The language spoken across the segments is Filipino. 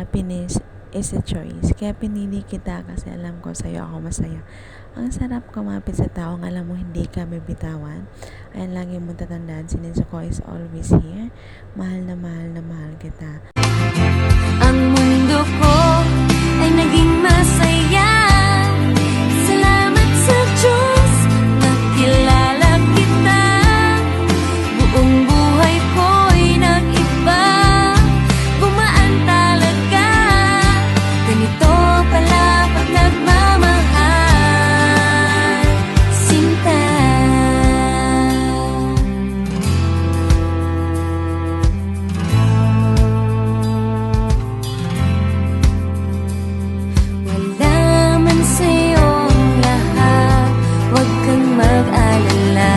happiness is a choice. Kaya pinili kita kasi alam ko sa'yo ako masaya. Ang sarap kumapit sa taong alam mo hindi ka bibitawan. Ayan lagi mo tatandaan, si Nezuko is always here. Mahal na mahal na mahal kita. Ang mundo ko ay naging masaya. Salamat sa Diyos, nakilala kita. Buong buhay ko'y nag-iba. Gumaan talaga. Ganito pala pag nagmamahal. Sinta. Wala man sa'yong lahat, huwag kang mag-alala.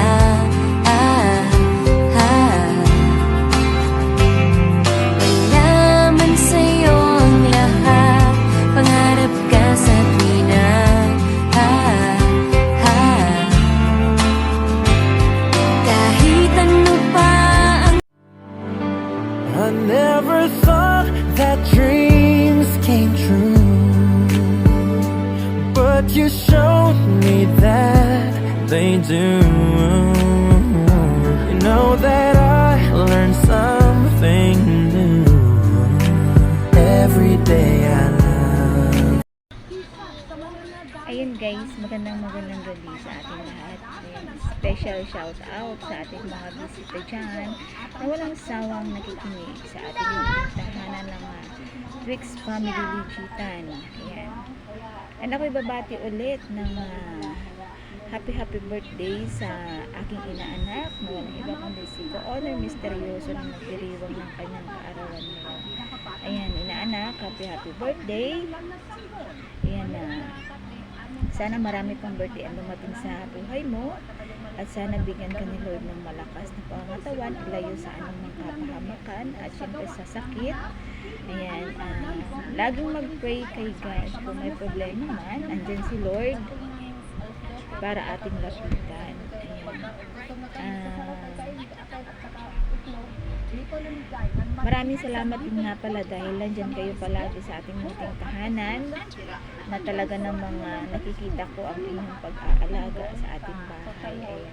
Wala man sa'yong lahat, pangarap ka sa tuwina. Kahit ano pa ang I never thought that dreams came true, but you showed me that they do. You know that I learned something new every day. I love. Ayun guys, magandang gabi sa ating lahat. Ayan, special shout out sa ating mga bisita dyan na walang sawang nakikinig sa ating tahanan ng Twix Family Ligitan. Ayan. And ako'y babati ulit ng happy birthday sa aking inaanak na walang iba kundi si Honor Misteryoso na nagdiriwang ng kanyang kaarawan ngayon. Ayan, inaanak, happy birthday. Ayan na. Sana marami pang birthday ang dumating sa buhay mo at sana bigyan ka ni Lord ng malakas na pangatawan, ilayo sa anumang kapahamakan at syempre sa sakit. Ayan, laging mag-pray kay God. Kung may problema man, andyan si Lord para ating lapitan. Maraming salamat din nga pala dahil nandyan kayo palagi sa ating munting tahanan na talaga namang nakikita ko ang inyong pag-aalaga sa ating bahay. Ayan,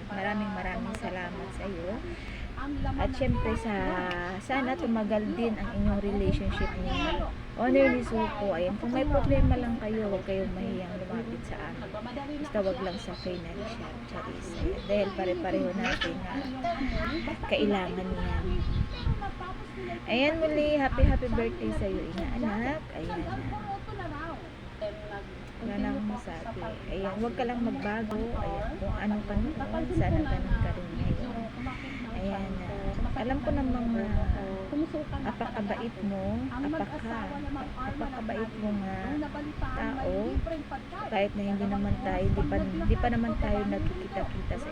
maraming salamat sa iyo. At syempre sana tumagal din ang inyong relationship ni Honor Nezuko. Ayan, kung may problema lang kayo, huwag kayong mahiyang lumapit sa amin. Basta wag lang sa financial, charis. Dahil pare-pareho natin kailangan niya. Ayan muli, happy birthday sa iyo inaanak. Ayan na. Wala na akong masabi. Ayan, huwag ka lang magbago. Ayan, kung ano ka noon, sana ganun ka rin ngayon. Ayan, alam ko namang apakabait mo, apakabait mo nga tao, kahit na hindi naman tayo, hindi pa naman tayo nagkikita-kita sa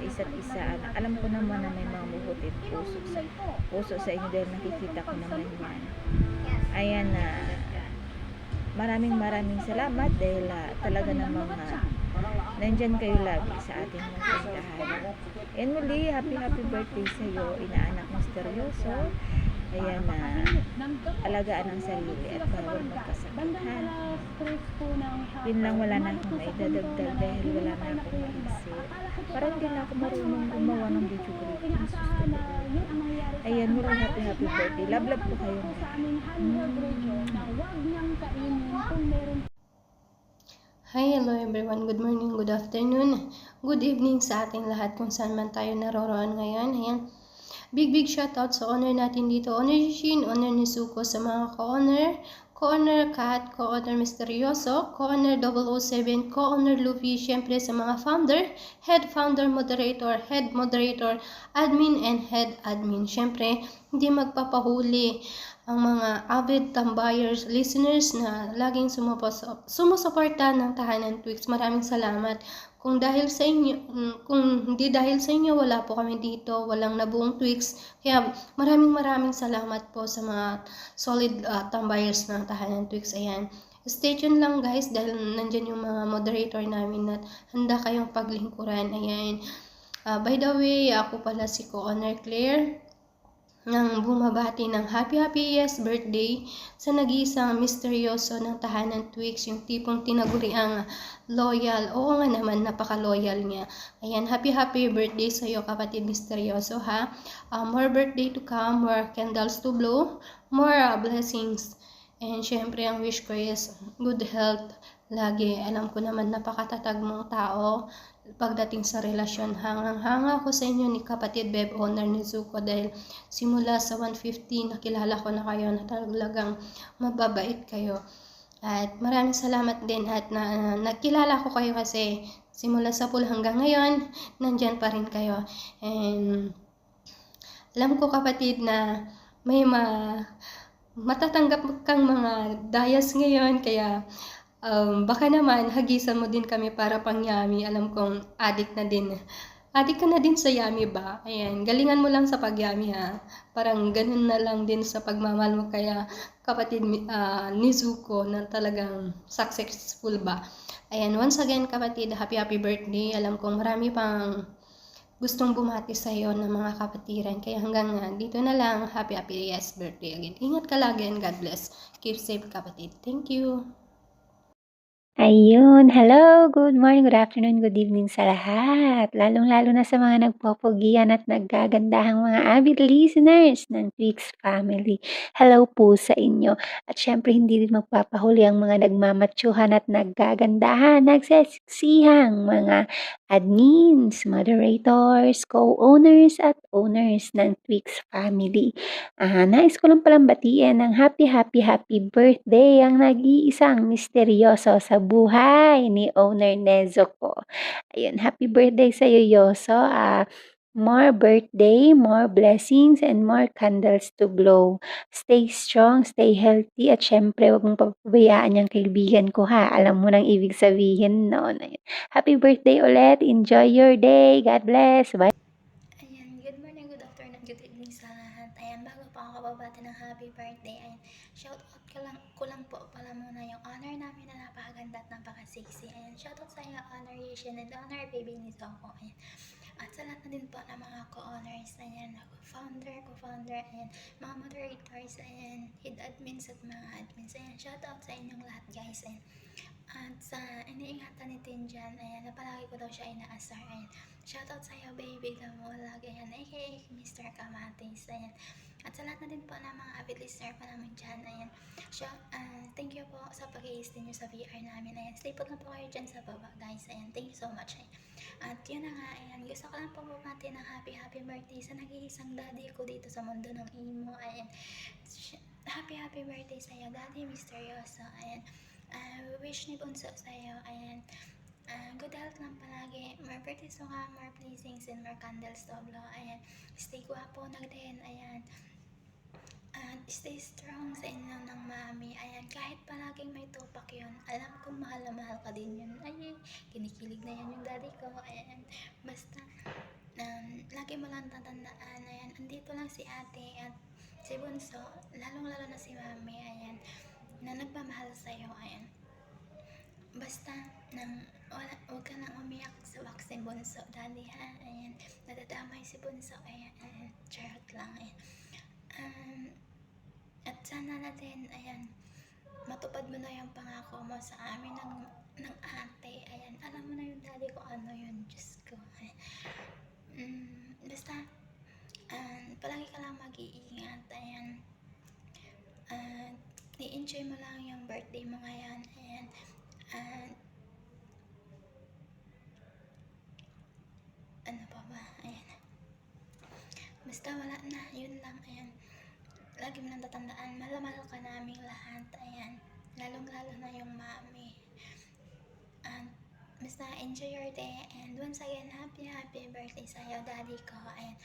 isa't isa. Alam ko naman na may mga mabuting puso sa inyo dahil nakikita ko naman yan. Ayan na. Maraming salamat dahil talaga namang nandyan kayo lagi sa ating mga tindahan. And muli, happy birthday sa iyo, inaanak misteryoso. Ayan na, alagaan ang sarili at bawal magkasakitan. Yun lang, wala na akong maidadagdag dahil wala na akong maisip. Parang hindi na ako marunong gumawa ng video greetings. Ayan, muli, happy birthday. Love po kayo. Hi, hello everyone. Good morning, good afternoon, good evening sa ating lahat kung saan man tayo naroroon ngayon. Ayan. Big shoutout sa owner natin dito. Owner Shin, owner Nezuko, sa mga co-owner Kat, co-owner Misteryoso, co-owner 007, co-owner Luffy, syempre sa mga founder, head founder, moderator, head moderator, admin, and head admin. Syempre, hindi magpapahuli ang mga avid tambayers, listeners na laging sumusuporta ng tahanan Twix. Maraming salamat. Kung hindi dahil sa inyo, wala po kami dito, walang nabuong Twix. Kaya maraming salamat po sa mga solid tambayers ng tahanan Twix. Ayan. Stay tuned lang guys dahil nandyan yung mga moderator namin at handa kayong paglingkuran. Ayan. By the way, ako pala si Co-Honor Claire. ng bumabati ng happy yes birthday sa nag-iisang misteryoso ng tahanan Twix, yung tipong tinaguriang loyal. Oo nga naman, napaka-loyal niya. Ayan, happy birthday sa iyo kapatid misteryoso ha. More birthday to come, more candles to blow, more blessings. And syempre ang wish ko is good health lagi. Alam ko naman napakatatag mong tao pagdating sa relasyon. Hangang-hanga ako sa inyo ni kapatid Beb Honor ni Zuko dahil simula sa 150 nakilala ko na kayo na talagang mababait kayo. At maraming salamat din at nakilala ko kayo kasi simula sa pool hanggang ngayon, nandyan pa rin kayo. And alam ko kapatid na may matatanggap kang mga dayas ngayon, kaya baka naman hagisan mo din kami para pang yummy. Alam kong addict na din. Addict ka na din sa yummy ba? Ayan, galingan mo lang sa pag-yummy ha. Parang ganun na lang din sa pagmamahal mo kaya kapatid ni Zuko na talagang successful ba. Ayan, once again kapatid, happy birthday. Alam kong marami pang gustong bumati sa iyo ng mga kapatiran. Kaya hanggang dito na lang, happy yes birthday again. Ingat ka lagi and God bless. Keep safe kapatid. Thank you. Ayun, hello, good morning, good afternoon, good evening sa lahat. Lalong-lalo na sa mga nagpopogian at naggagandahang mga avid listeners ng Twix Family. Hello po sa inyo. At syempre hindi din magpapahuli ang mga nagmamatsyuhan at naggagandahan, nagseseksihang mga admins, moderators, co-owners at owners ng Twix Family. Nais ko lang palang batiin ng happy birthday ang nag-iisang misteryoso sa buhay ni owner Nezuko. Ayun, happy birthday sa iyo, Yoso. More birthday, more blessings, and more candles to blow. Stay strong, stay healthy, at syempre, huwag mong papabayaan yung kaibigan ko ha. Alam mo nang ibig sabihin noon. Ayun. Happy birthday ulit. Enjoy your day. God bless. Bye. Ayan, good morning, good afternoon, good evening sa lahat. Ayan, bago pa ako kababati ng happy birthday, ayan, shout out ko lang po pala muna yung honor namin na napakaganda at napaka-sexy. Ayan, shout out sa inyo, honor Yishin and honor baby ni Zoko. Ayan, at sa lahat na din po ng mga co-honors, ayan, co-founder, ayan, mga moderators, ayan, head admins at mga admins, ayan, shout out sa inyong lahat guys, ayan. At sa iniingatan ni Tinjan, ayan, na palagi ko daw siya inaasar, ayan. Shoutout sa'yo, baby Damolag, ayan, aka Mr. Kamatis, ayan. At sa lahat na din po ng mga avid listener pa namin dyan, ayan. Thank you po sa pag-i-stay nyo sa VR namin, ayan. Stay put na po kayo dyan sa baba, guys, ayan. Thank you so much, ayan. At yun na nga, ayan. Gusto ko lang po bumati ng happy birthday sa nag-iisang daddy ko dito sa mundo ng imo, ayan. Happy birthday sa'yo, Daddy Misteryoso, ayan. Wish ni Bunso sa'yo, ayan. Good health lang palagi, more birthdays mo ka, more blessings and more candles to blow, ayan. Stay guwapo na din, ayan. Stay strong sa inyo ng mami, ayan. Kahit palaging may tupak yun, alam kong mahal na mahal ka din yun. Ay, kinikilig na yan yung daddy ko, ayan. Basta, lagi mo lang tatandaan, ayan. Andito lang si ate at si Bunso, lalong-lalo na si mami, ayan, na nagmamahal sa'yo, ayan. Basta, huwag ka nang umiyak sa vaccine, Bunso, daddy, ha, ayan. Nadadamay si Bunso, ayan, charot lang, ayan. At sana natin, ayan, matupad mo na yung pangako mo sa amin ng ate, ayan. Alam mo na yung daddy ko, ano yun, Diyos ko, ayan. Basta, palagi ka lang mag-iingat, ayan. I-enjoy mo lang yung birthday mo ngayon, ayan. Ano pa ba, ayan. Basta wala na, yun lang, ayan. Lagi mo lang tatandaan, mahal ka naming lahat, ayan. Lalong-lalo na yung mami. Basta enjoy your day, and once again, happy birthday sa'yo, daddy ko, ayan.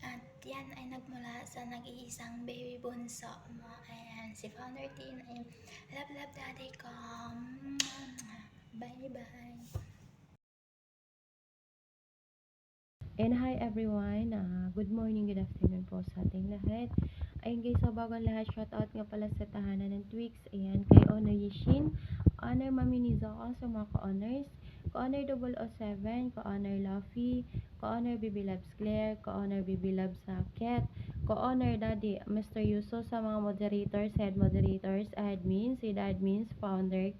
At yan ay nagmula sa nag-iisang baby bunso mo, ayan, si Founder Teen, ayan. Love daddy ko. Bye. And hi everyone, good morning, good afternoon po sa ating lahat. Ayun guys, so bago ang lahat, shoutout nga pala sa tahanan ng Twix. Ayan, kay Honor Yishin, Honor Mami ni Zoko sa mga ka-honors, ka-honor 007, ka-honor Luffy, ka-honor Bibi Loves Claire, ka-honor Bibi Loves Cat, co-owner Daddy Mr. Yuso, sa mga moderators, head moderators, admins, head admins, founder,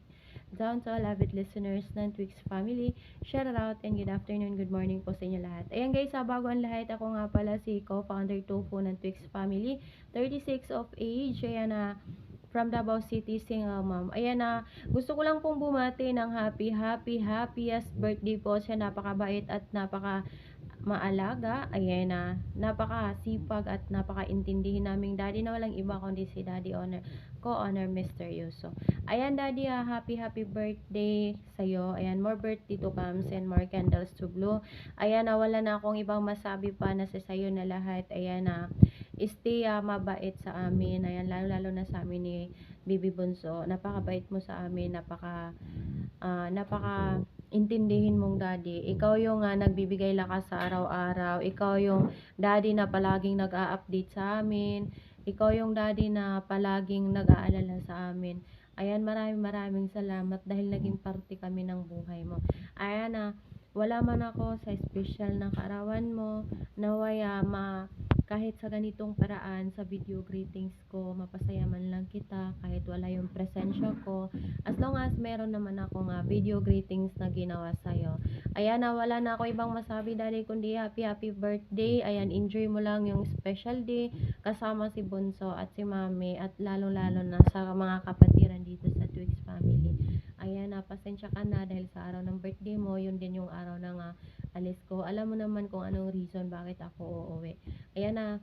down to all avid listeners ng Twix family. Shout out and good afternoon, good morning po sa inyo lahat. Ayan guys, bago ang lahat, ako nga pala si co-founder Tofu ng Twix family, 36 of age. Ayan na, from Davao City, single mom. Ayan na, gusto ko lang pong bumati ng happiest birthday po. Siya napakabait at napaka maalaga. Ayan na, napakasipag at napakaintindihin naming daddy na walang iba kundi si Daddy Honor, co-honor Mr. Yuso. Ayan daddy, happy birthday sa'yo. Ayan, more birthday to comes and more candles to blow. Ayan na, wala na akong ibang masabi pa na sa sayo na lahat. Ayan na, stay mabait sa amin. Ayan, lalo na sa amin ni Bibi Bunso. Napakabait mo sa amin, napaka intindihin mong daddy. Ikaw yung nagbibigay lakas sa araw-araw. Ikaw yung daddy na palaging nag-a-update sa amin. Ikaw yung daddy na palaging nag-aalala sa amin. Ayan, maraming salamat dahil naging parte kami ng buhay mo. Ayan wala man ako sa special na kaarawan mo, naway kahit sa ganitong paraan sa video greetings ko, mapasaya man lang kita kahit wala yung presensya ko. As long as meron naman akong video greetings na ginawa sa'yo. Ayan wala na ako ibang masabi daddy kundi happy birthday. Ayan, enjoy mo lang yung special day kasama si Bunso at si Mami at lalo na sa mga kapatiran dito sa Twix family. Ayan pasensya ka na dahil sa araw ng birthday mo, yun din yung araw ng alis ko. Alam mo naman kung anong reason bakit ako uuwi. Ayan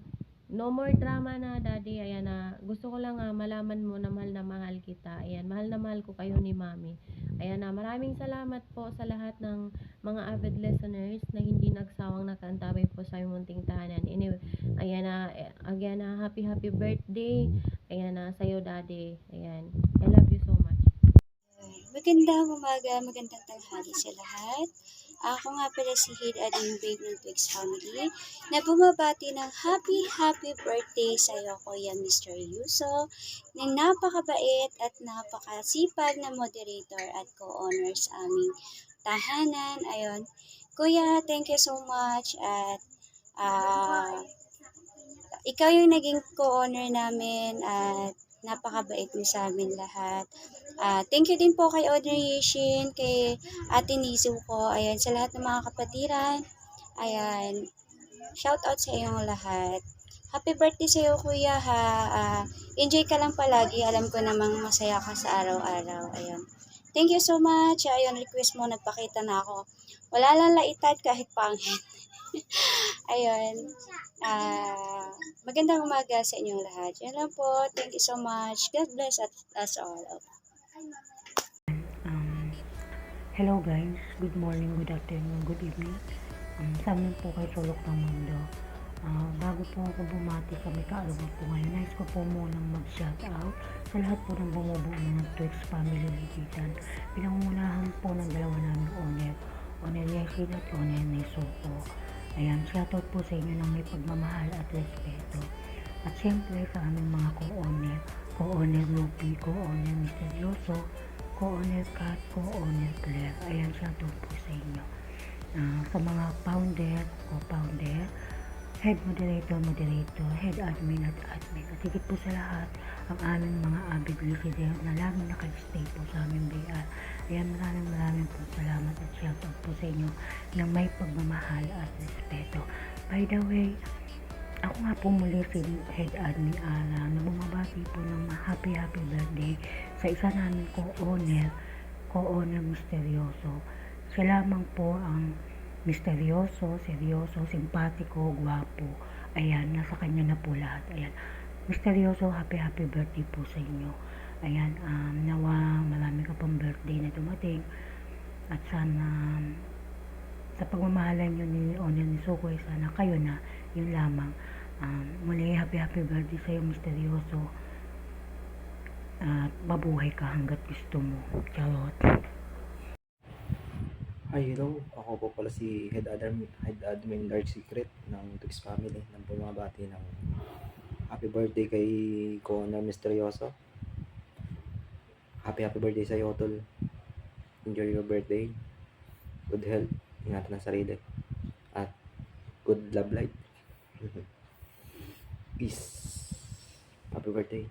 no more drama na daddy. Ayan gusto ko lang malaman mo na mahal kita. Ayan, mahal na mahal ko kayo ni Mami. Ayan maraming salamat po sa lahat ng mga avid listeners na hindi nagsawang nakantabay po sa aming munting tahanan. Anyway, ayan again happy birthday. Ayan sa'yo daddy. Ayan, I love you so much. Magandang umaga, magandang tanghali sa lahat. Ako nga pala si Head Admin Babe ng Twix family na bumabati ng happy birthday sa iyo, Kuya Mr. Yuso, ng napakabait at napakasipag na moderator at co-owner sa aming tahanan. Ayun, Kuya, thank you so much at ikaw yung naging co-owner namin at napakabait mo sa amin lahat. Thank you din po kay Audrey Yeshin, kay Ate Nizu ko, ayan, sa lahat ng mga kapatiran. Ayan, shout out sa iyong lahat. Happy birthday sa iyo, Kuya, ha. Enjoy ka lang palagi. Alam ko namang masaya ka sa araw-araw. Ayan. Thank you so much. Ayun, request mo, nagpakita na ako. Wala lang laitan kahit pangit. Ayun. Magandang umaga sa inyong lahat. Yan lang po. Thank you so much. God bless us all. Hello guys. Good morning, good afternoon, good evening. Sa amin po kay Sulok ng Mundo. Bago po ako bumati kami kaalaman po ngayon, nais ko po munang mag-shoutout sa lahat po ng bumubuo ng Twix family Ligitan. Pinangungunahan po ng dalawa namin owner Yeshin at owner Nisuko. Ayan, shoutout po sa inyo ng may pagmamahal at respeto. At siyempre sa aming mga co-owner Lupi, co-owner Misteryoso, co-owner Kat, co-owner Claire. Ayan, shoutout po sa inyo. Sa mga founder, co-founder, head moderator, head admin at admin. At higit po sa lahat, ang aming mga avid listener na laging nakastay po sa aming BR. Ayan, maraming po salamat at shoutout po sa inyo ng may pagmamahal at respeto. By the way, ako nga po muli si Head Admin Ara na bumabati po ng happy birthday sa isa namin co-owner Misteryoso. Siya lamang po ang misteryoso, seryoso, simpatiko, gwapo. Ayan, nasa kanya na po lahat. Ayan, Misteryoso, happy birthday po sa inyo. Ayan, nawa marami ka pang birthday na dumating. At sana sa pagmamahalan nyo ni Owner ni Sukoy, sana kayo na, yun lamang. Muli, happy birthday sa iyo, Misteryoso. At mabuhay ka hanggat gusto mo. Charot. Hi, hello. Ako po pala si Head Admin Dark Secret ng Twix Family nang bumabati ng happy birthday kay co-owner Misteryoso. Happy birthday sa iyo, Tol. Enjoy your birthday. Good health. Ingatan ang sarili. At good love life. Peace. Happy birthday.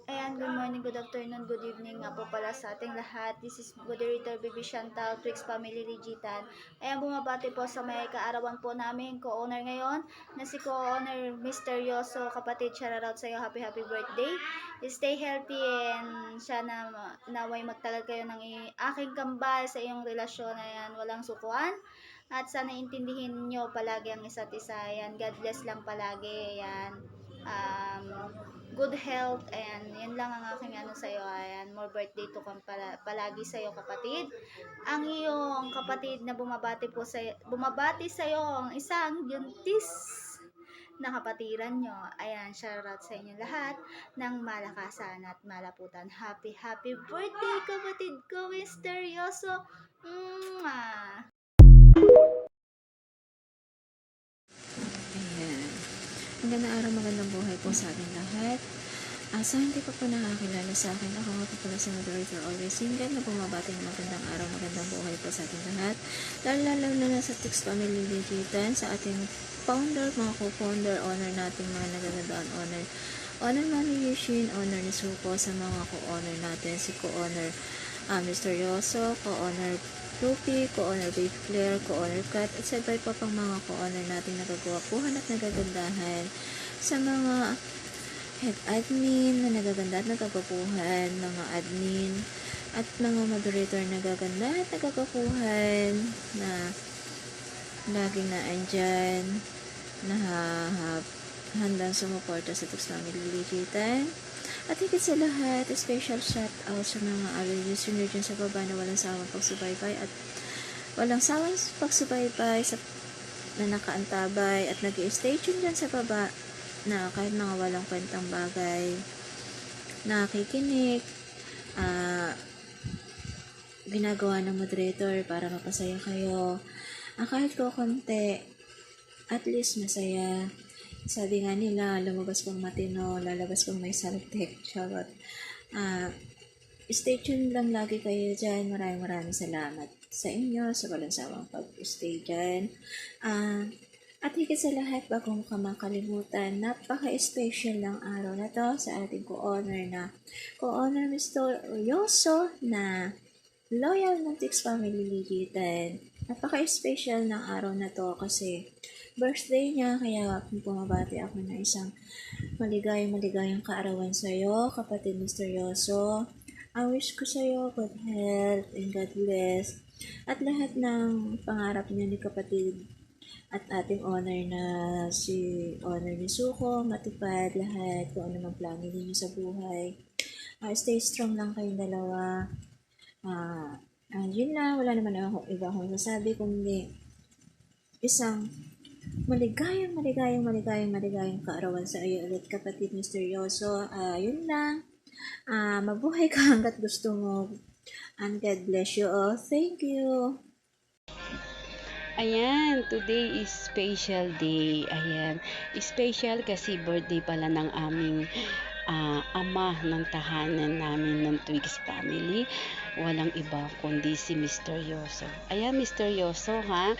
Ayan, good morning, good afternoon, good evening nga po pala sa ating lahat. This is Moderator Baby Chantal, Twix Family Legitan. Ayan, bumabati po sa may kaarawan po namin, co-owner ngayon, na si co-owner Misteryoso. Kapatid, shout out sa iyo, happy birthday. Stay healthy and sana naway magtagal kayo ng aking kambal sa iyong relasyon. Ayan, walang sukuan. At sana intindihin nyo palagi ang isa't isa. Ayan, God bless lang palagi. Ayan. Good health, and yan lang ang aking ano sa'yo. Ayan, more birthday to come palagi sa'yo, kapatid. Ang iyong kapatid na bumabati sa'yo ang isang buntis na kapatiran nyo. Ayan, shoutout sa inyo lahat ng malakasan at malaputan. Happy birthday, kapatid ko, Misteryoso. Mwah! Ayan. Magandang araw, magandang buhay po sa ating lahat. Sa hindi pa po nakakilala sa akin, ako nga po pala sa Moderator Always Single na bumabati ng magandang araw, magandang buhay po sa ating lahat. Lalo na sa Twix Family Legitan, sa ating founder, mga co-founder, owner nating mga nagagandaan owner Mami Yushin, owner ni Suko, sa mga co-owner natin, si co-owner Misteryoso, co-owner Rupi, co-owner Babe Claire, co-owner Kat, at sa iba pa pang mga co-owner nating nagagwapuhan at nagagandahan, sa mga head admin na nagaganda at nagkakapuhan, mga admin at mga moderator na nagaganda at nagkakapuhan na laging naandyan na handang sumuporta sa Twix Family Legitan. At higit sa lahat, special shout out sa mga listener dyan sa baba na walang sawang pagsubaybay at walang sawang pagsubaybay na nakaantabay at nag-i-stay tune dyan sa baba na kahit mga walang kwentang bagay, nakikinig, ginagawa ng moderator para mapasaya kayo. Kahit ko konti, at least masaya. Sabi nga nila, lumabas kang matino, lalabas kang may saltek. Charot. Stay tuned lang lagi kayo dyan. Maraming salamat sa inyo sa walang sawang pag-stay dyan. At higit sa lahat, bago mo ka makalimutan, napaka-special ng araw na to sa ating co-owner Misteryoso na loyal ng Twix Family Legitan. Napaka-special ng araw na to kasi birthday niya, kaya bumabati ako ng isang maligayang kaarawan sa'yo, kapatid Misteryoso. Ang wish ko sa'yo, good health and God bless. At lahat ng pangarap niya ni kapatid at ating owner na si owner ni Suko, matupad lahat kung ano mang plano ninyo sa buhay. Stay strong lang kayong dalawa. Yun lang, wala naman ako iba akong masabi kundi isang maligayang kaarawan sa iyo ulit, kapatid Misteryoso. Yun lang. Mabuhay ka hanggat gusto mo. And God bless you all. Thank you. Ayan, today is special day. Ayan, special kasi birthday pala ng aming ama ng tahanan namin ng Twix Family. Walang iba kundi si Misteryoso. Ayan, Misteryoso ha,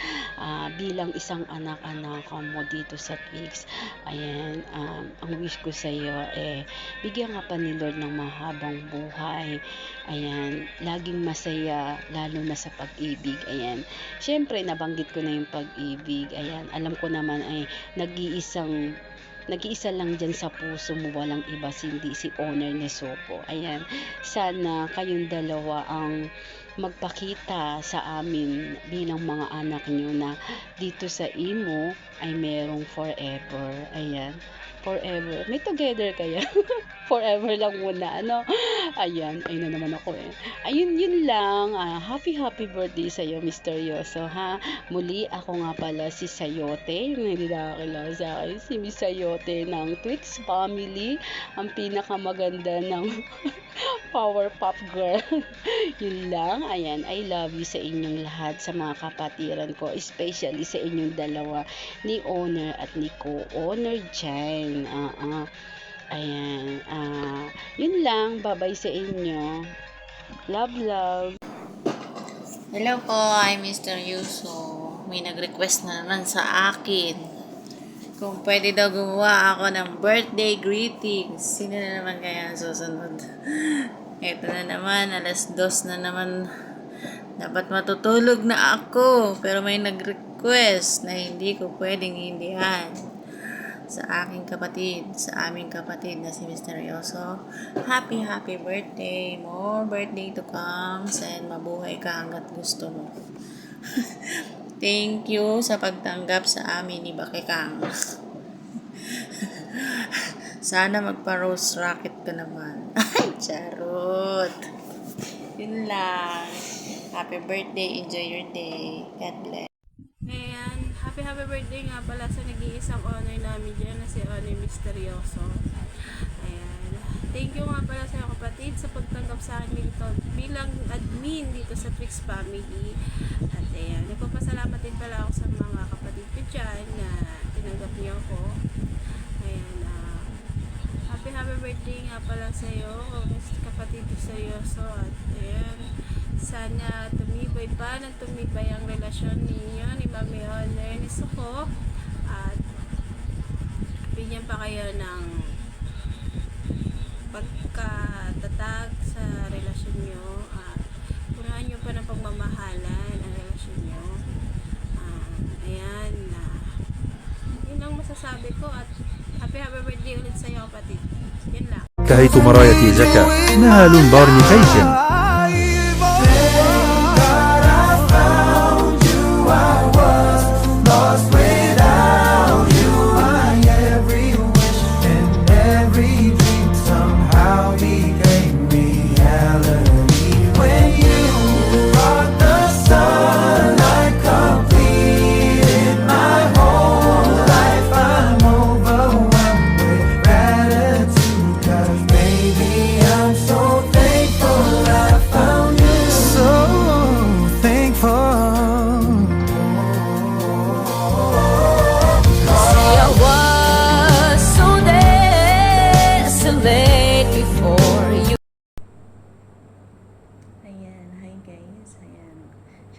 bilang isang anak-anak mo dito sa Twix. Ayan, ang wish ko sa iyo bigyan ka pa ni Lord ng mahabang buhay. Ayan, laging masaya, lalo na sa pag-ibig. Ayan, syempre nabanggit ko na yung pag-ibig. Ayan, alam ko naman ay nag-iisa lang dyan sa puso mo, walang iba hindi si owner ni Suko. Ayan, sana kayong dalawa ang magpakita sa amin bilang mga anak nyo na dito sa imo ay merong forever. Ayan, forever. May together kaya? Forever lang muna, ano? Ayan, ayun na naman ako Ayun, yun lang. Happy birthday sa'yo, Misteryoso, ha? Muli, ako nga pala si Sayote, yung hindi nakakilala sa akin. Si Miss Sayote ng Twix Family, ang pinakamaganda ng Powerpuff Girl. Yun lang. Ayan, I love you sa inyong lahat, sa mga kapatiran ko, especially sa inyong dalawa, ni owner at ni co-owner dyan. Ayan, yun lang. Bye-bye sa inyo. Love. Hello po, I'm Misteryoso. May nag-request na naman sa akin. kung pwede daw gumawa ako ng birthday greetings. Sino na naman kaya ang susunod? Ito na naman, alas 2 na naman. Dapat matutulog na ako. Pero may nag-request na hindi ko pwedeng hindihan. Sa aking kapatid, sa aming kapatid na si Mr. Yoso. Happy birthday. More birthday to come. And mabuhay ka hanggat gusto mo. Thank you sa pagtanggap sa amin ni Bakekang. Sana magpa-rose rocket ka naman. Ay, charot. Yun lang. Happy birthday. Enjoy your day. God bless. Ayan, happy birthday nga pala sa nag-iisang honor namin dyan na si Honor Misteryoso. Ayan, thank you nga pala sa kapatid sa pagtanggap sa akin dito bilang admin dito sa Twix Family. At ayan, nagpapasalamat din pala ako sa mga kapatid ko dyan na tinanggap niyo ako. Ayan, happy birthday nga pala sa iyo, kapatid Misteryoso. At ayan, sana tumibay pa ng tumibay ang relasyon ninyo ni Mami Honor ni Suko at bigyan pa kayo ng pagkatatag sa relasyon nyo at punuan nyo pa ng pagmamahalan ang relasyon nyo. Ayan, yun lang masasabi ko at happy birthday ulit sa iyo kapatid. Yun lang. انتهيت مرايتي زكا نهال بارني فيجن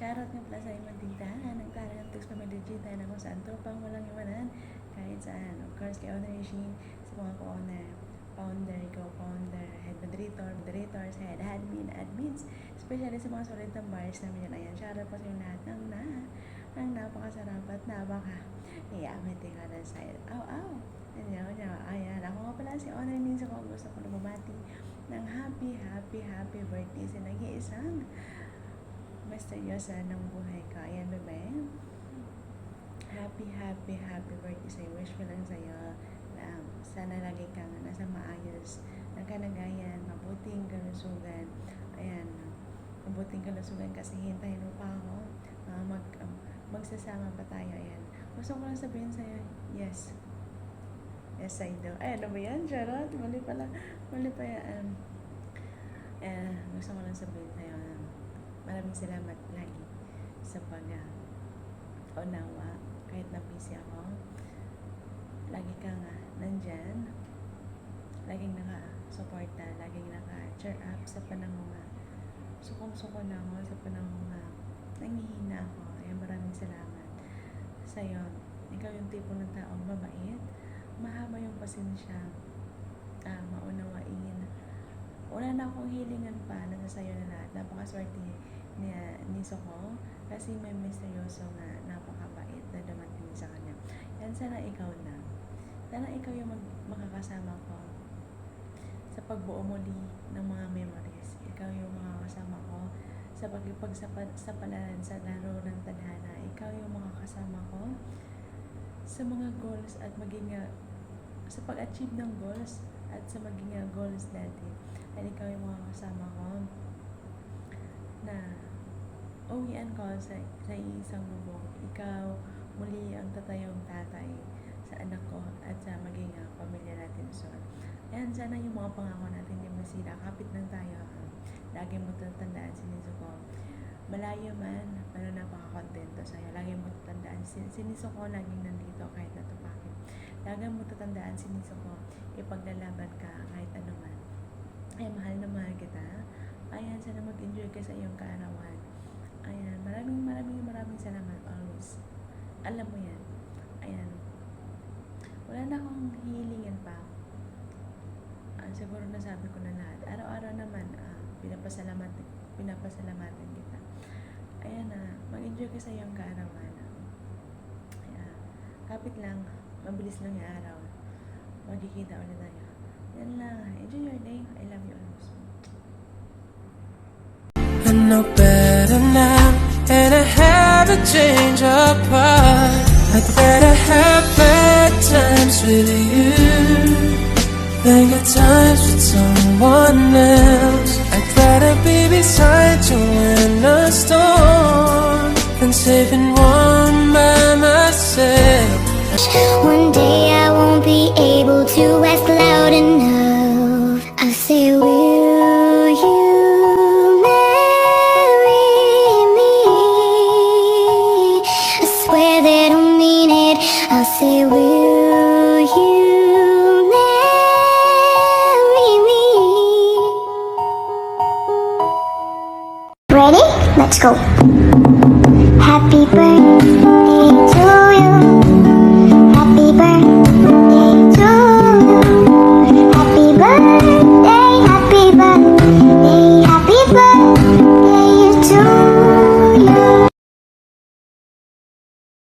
Shoutout nga pala sa imong tindahan ng talagang Twix Family Digital na kung saan tropang walang iwanan kahit saan. Of course, kay Honor Regine, sa mga co-owner, founder, co-founder, head moderators, head admins, especially sa mga solid ng bars namin yan. Ayan, shoutout po sa yung lahat ng napakasarap at iyamit ka na sa ayan, ako nga pala si Honor Ninsa ko. Gusto ko na bumati ng happy birthday sa nag-iisang misteryosa ng buhay ko. Ayan, bebe. Happy birthday sa'yo. Wish ko lang sa'yo na sana lagi kang nasa maayos ng kalagayan, mabuting kalusugan. Ayan, mabuting kalusugan kasi hintayin mo pa ako. Magsasama pa tayo. Ayan. Gusto ko lang sabihin sa'yo, yes, I do. Ay, ano ba yan? Charot? Mali pa yan. Gusto ko lang sabihin sa'yo, maraming salamat lagi sa pag-unawa. Kahit na busy ako, lagi kang nandyan, laging naka-suporta, laging naka-cheer up sa panahon sukong-suko na ako sa panahon nangihina ako. Ayan, maraming salamat sa'yo. Ikaw yung tipo ng taong mabait, mahaba yung pasensya, maunawain. Wala na akong hilingan pa, nasa sayo na lahat. Napakaswerte ni Soko kasi may misteryoso nga napakabait na dumating sa kanya. Yan, sana ikaw na. Sana ikaw yung makakasama ko sa pagbuo muli ng mga memories. Ikaw yung makakasama ko sa pagsapalaran sa laro ng tadhana. Ikaw yung makakasama ko sa mga goals at maging sa pag-achieve ng goals at sa maging goals natin. At ikaw yung mga kasama ko na uwian ko sa isang bubong. Ikaw muli ang tatayong tatay sa anak ko at sa maging pamilya natin. So, ayan, sana yung mga pangako natin di masira. Kapit lang tayo. Lagi mo tatandaan, siniso ko. Malayo man, pero napaka-kontento sa'yo. Lagi mo tatandaan, siniso ko laging nandito kahit natupakin. Lagi mo tatandaan, siniso ko, ipaglalaban ka kahit ano man. Ay, mahal na mahal kita. Ayan, sana mag-enjoy ka sa iyong kaarawan. Ayan, maraming salamat always. Alam mo yan. Ayan. wala na akong hihilingin pa. Siguro nasabi ko na lahat. Araw-araw naman, pinapasalamatan kita. Ayan na, mag-enjoy ka sa iyong kaarawan. Ayan, kapit lang, mabilis lang yung araw. Magkikita ulit tayo. Yan lang, enjoy your day. I love you always. I know better now, and I haven't changed apart. I'd rather have bad times with you than good times with someone else. I'd rather be beside you in a storm than safe and warm by myself. One day I won't be able to ask loud enough. I say, will you marry me? I swear that I mean it. I'll say, will you marry me? Ready? Let's go.